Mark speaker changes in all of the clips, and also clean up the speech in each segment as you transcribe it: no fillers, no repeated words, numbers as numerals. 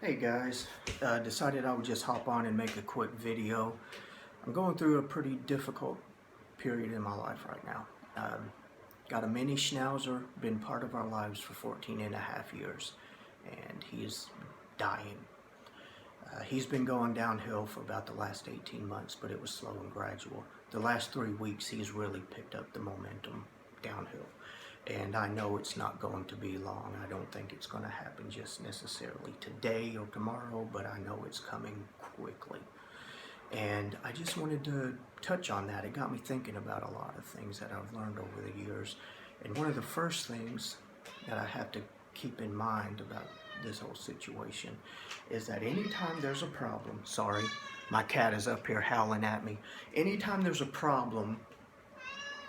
Speaker 1: Hey guys, decided I would just hop on and make a quick video. I'm going through a pretty difficult period in my life right now. Got a mini schnauzer, been part of our lives for 14 and a half years, and he's dying. He's been going downhill for about the last 18 months, but it was slow and gradual. The last 3 weeks, he's really picked up the momentum downhill. And I know it's not going to be long. I don't think it's going to happen just necessarily today or tomorrow, but I know it's coming quickly. And I just wanted to touch on that. It got me thinking about a lot of things that I've learned over the years. And one of the first things that I have to keep in mind about this whole situation is that anytime there's a problem, sorry, my cat is up here howling at me. Anytime there's a problem,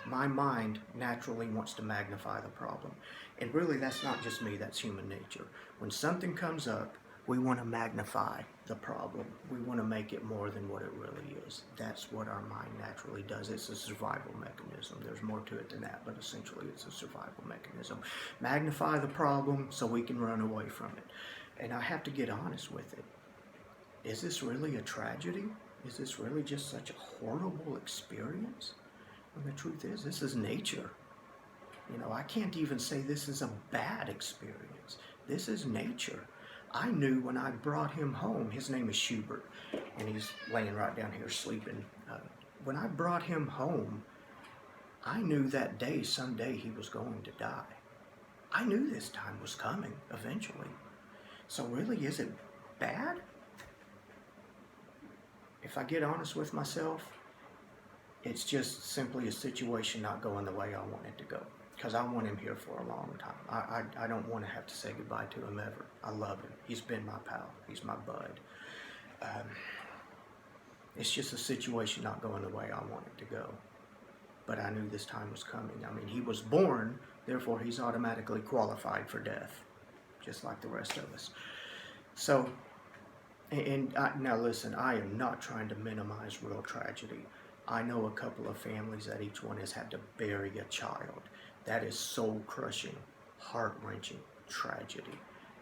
Speaker 1: my mind naturally wants to magnify the problem. And really, that's not just me, that's human nature. When something comes up, we want to magnify the problem. We want to make it more than what it really is. That's what our mind naturally does. It's a survival mechanism. There's more to it than that, but essentially it's a survival mechanism. Magnify the problem so we can run away from it. And I have to get honest with it. Is this really a tragedy? Is this really just such a horrible experience? And the truth is, this is nature. I can't even say this is a bad experience. This is nature. I knew when I brought him home, his name is Schubert, and he's laying right down here sleeping. When I brought him home, I knew that day, someday, he was going to die. I knew this time was coming eventually. So really, is it bad? If I get honest with myself, it's just simply a situation not going the way I want it to go. Because I want him here for a long time. I don't want to have to say goodbye to him ever. I love him. He's been my pal. He's my bud. It's just a situation not going the way I want it to go. But I knew this time was coming. I mean, he was born, therefore he's automatically qualified for death, just like the rest of us. So, now listen, I am not trying to minimize real tragedy. I know a couple of families that each one has had to bury a child. That is soul-crushing, heart-wrenching tragedy,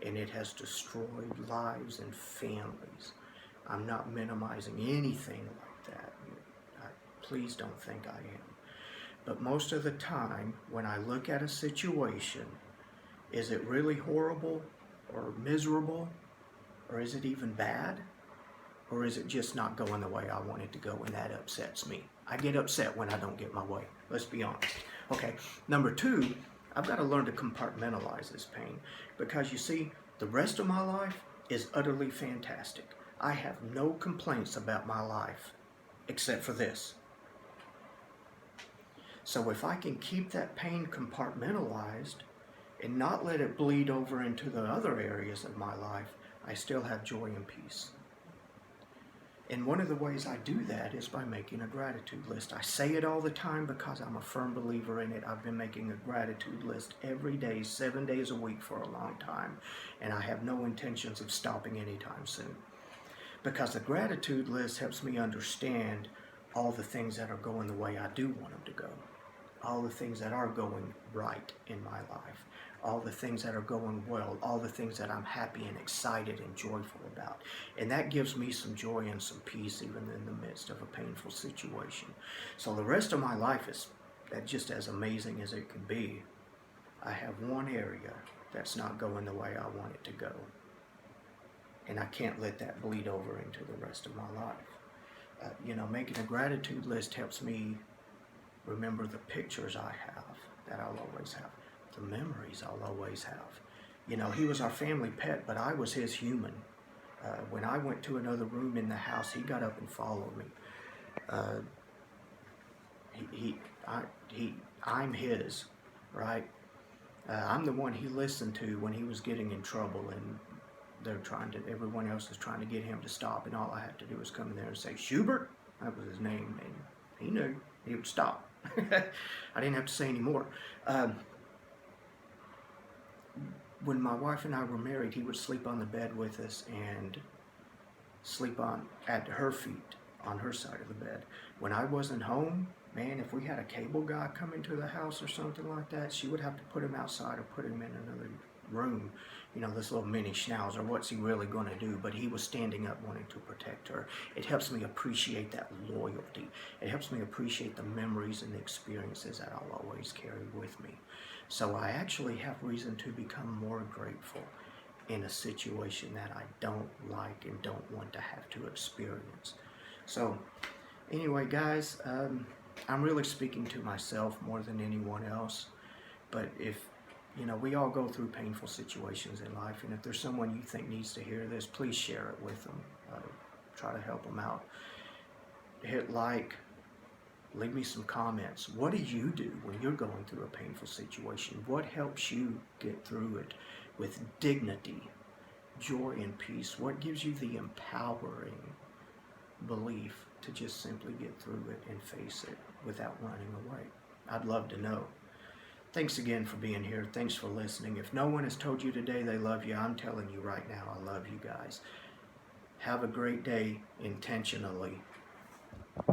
Speaker 1: and it has destroyed lives and families. I'm not minimizing anything like that. Please don't think I am. But most of the time, when I look at a situation, is it really horrible or miserable, or is it even bad? Or is it just not going the way I want it to go, and that upsets me? I get upset when I don't get my way. Let's be honest. Okay, number two, I've got to learn to compartmentalize this pain, because you see, the rest of my life is utterly fantastic. I have no complaints about my life except for this. So if I can keep that pain compartmentalized and not let it bleed over into the other areas of my life, I still have joy and peace. And one of the ways I do that is by making a gratitude list. I say it all the time because I'm a firm believer in it. I've been making a gratitude list every day, 7 days a week for a long time. And I have no intentions of stopping anytime soon. Because the gratitude list helps me understand all the things that are going the way I do want them to go. All the things that are going right in my life. All the things that are going well, all the things that I'm happy and excited and joyful about. And that gives me some joy and some peace even in the midst of a painful situation. So the rest of my life is just as amazing as it can be. I have one area that's not going the way I want it to go. And I can't let that bleed over into the rest of my life. Making a gratitude list helps me remember the pictures I have that I'll always have. The memories I'll always have. He was our family pet, but I was his human. When I went to another room in the house, he got up and followed me. I'm his, right? I'm the one he listened to when he was getting in trouble, and everyone else is trying to get him to stop, and all I have to do is come in there and say, Schubert, that was his name, and he knew. He would stop. I didn't have to say any more. When my wife and I were married, he would sleep on the bed with us and sleep at her feet on her side of the bed. When I wasn't home, man, if we had a cable guy come into the house or something like that, she would have to put him outside or put him in another room, you know, this little mini schnauzer, what's he really going to do? But he was standing up wanting to protect her. It helps me appreciate that loyalty. It helps me appreciate the memories and the experiences that I'll always carry with me. So I actually have reason to become more grateful in a situation that I don't like and don't want to have to experience. So anyway, guys, I'm really speaking to myself more than anyone else. But if, you know, we all go through painful situations in life, and if there's someone you think needs to hear this, please share it with them. Try to help them out. Hit like, leave me some comments. What do you do when you're going through a painful situation? What helps you get through it with dignity, joy, and peace? What gives you the empowering belief to just simply get through it and face it without running away? I'd love to know. Thanks again for being here. Thanks for listening. If no one has told you today they love you, I'm telling you right now, I love you guys. Have a great day intentionally.